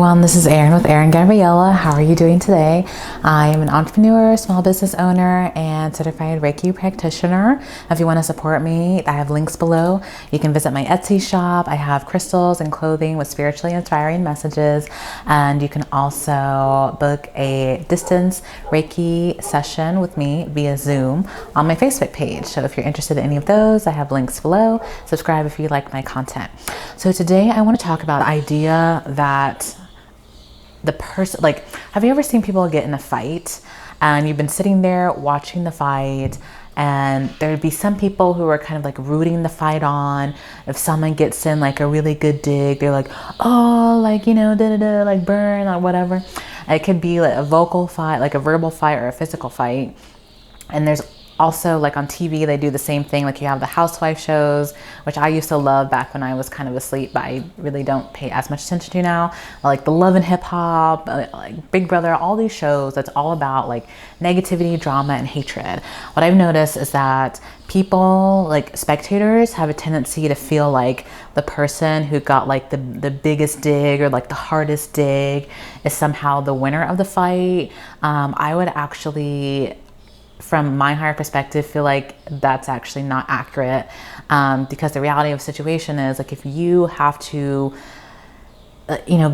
everyone, this is Arien with Gabriella. How are you doing today? I am an entrepreneur, small business owner, and certified Reiki practitioner. If you want to support me, I have links below. You can visit my Etsy shop. I have crystals and clothing with spiritually inspiring messages, and you can also book a distance Reiki session with me via Zoom on my Facebook page. So if you're interested in any of those, I have links below. Subscribe if you like my content. So today I want to talk about the idea that the person, like, have you ever seen people get in a fight and you've been sitting there watching the fight, and there'd be some people who are kind of like rooting the fight on. If someone gets in like a really good dig, they're like, oh, like, you know, like burn or whatever. It could be like a vocal fight, like a verbal fight or a physical fight. And there's also, like, on TV, they do the same thing. Like, you have the housewife shows, which I used to love back when I was kind of asleep, but I really don't pay as much attention to now. Like the Love and Hip Hop, like Big Brother, all these shows that's all about like negativity, drama, and hatred. What I've noticed is that people, like spectators, have a tendency to feel like the person who got like the biggest dig or like the hardest dig is somehow the winner of the fight. I would actually, from my higher perspective, feel like that's actually not accurate, because the reality of the situation is, like, if you have to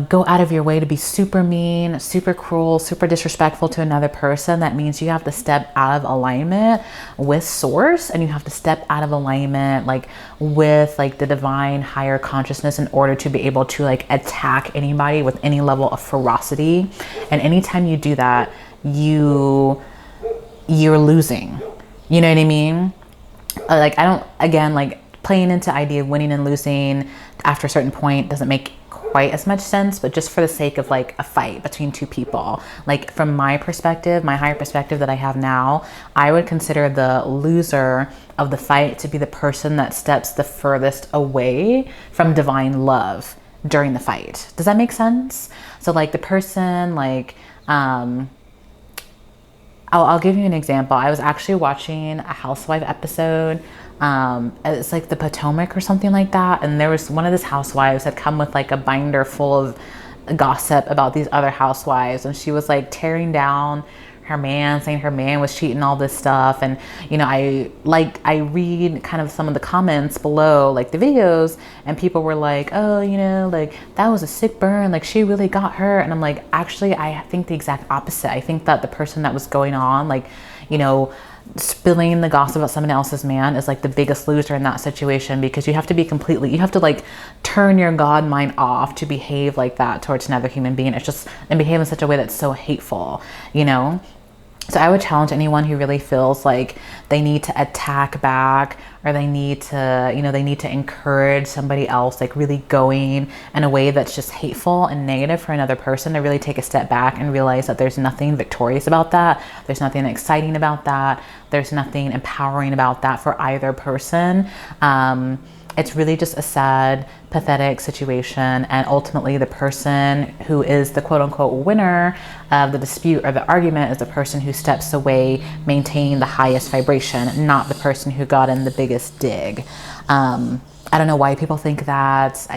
go out of your way to be super mean, super cruel, super disrespectful to another person, that means you have to step out of alignment with source, and you have to step out of alignment like with like the divine higher consciousness in order to be able to like attack anybody with any level of ferocity. And anytime you do that, you're losing. You know what I mean? Like, I don't, again, like, playing into idea of winning and losing after a certain point doesn't make quite as much sense, but just for the sake of like a fight between two people, like from my perspective, my higher perspective that I have now, I would consider the loser of the fight to be the person that steps the furthest away from divine love during the fight. Does that make sense? So like the person, like, I'll give you an example. I was actually watching a housewife episode. It's like the Potomac or something like that. And there was one of these housewives had come with like a binder full of gossip about these other housewives. And she was like tearing down her man, saying her man was cheating, all this stuff. And, you know, I read kind of some of the comments below, like the videos, and people were like, oh, you know, like that was a sick burn. Like she really got her. And I'm like, actually, I think the exact opposite. I think that the person that was going on, like, you know, spilling the gossip about someone else's man is like the biggest loser in that situation, because you have to be completely, you have to like turn your God mind off to behave like that towards another human being. It's just, and behave in such a way that's so hateful, you know? So I would challenge anyone who really feels like they need to attack back, or they need to, you know, they need to encourage somebody else, like really going in a way that's just hateful and negative for another person, to really take a step back and realize that there's nothing victorious about that. There's nothing exciting about that. There's nothing empowering about that for either person. It's really just a sad, pathetic situation. And ultimately the person who is the quote unquote winner of the dispute or the argument is the person who steps away, maintaining the highest vibration, not the person who got in the biggest dig. I don't know why people think that.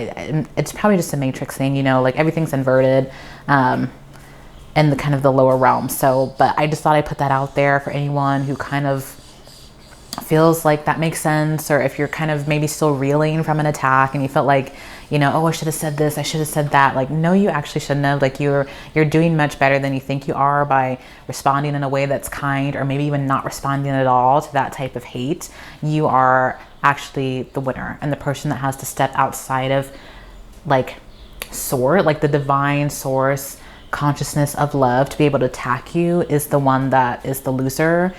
It's probably just a matrix thing, you know, like everything's inverted in the kind of the lower realm. So, but I just thought I'd put that out there for anyone who kind of feels like that makes sense, or if you're kind of maybe still reeling from an attack and you felt like, you know, oh, I should have said this, I should have said that. Like, no, you actually shouldn't have. Like, you're doing much better than you think you are by responding in a way that's kind, or maybe even not responding at all to that type of hate. You are actually the winner, and the person that has to step outside of like like the divine source consciousness of love to be able to attack you is the one that is the loser.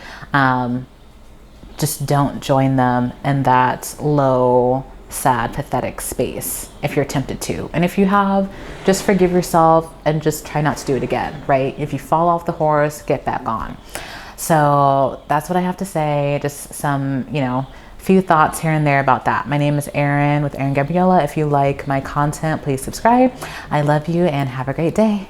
Just don't join them in that low, sad, pathetic space if you're tempted to. And if you have, just forgive yourself and just try not to do it again, right? If you fall off the horse, get back on. So that's what I have to say. Just some, you know, few thoughts here and there about that. My name is Arien with Gabriella. If you like my content, please subscribe. I love you and have a great day.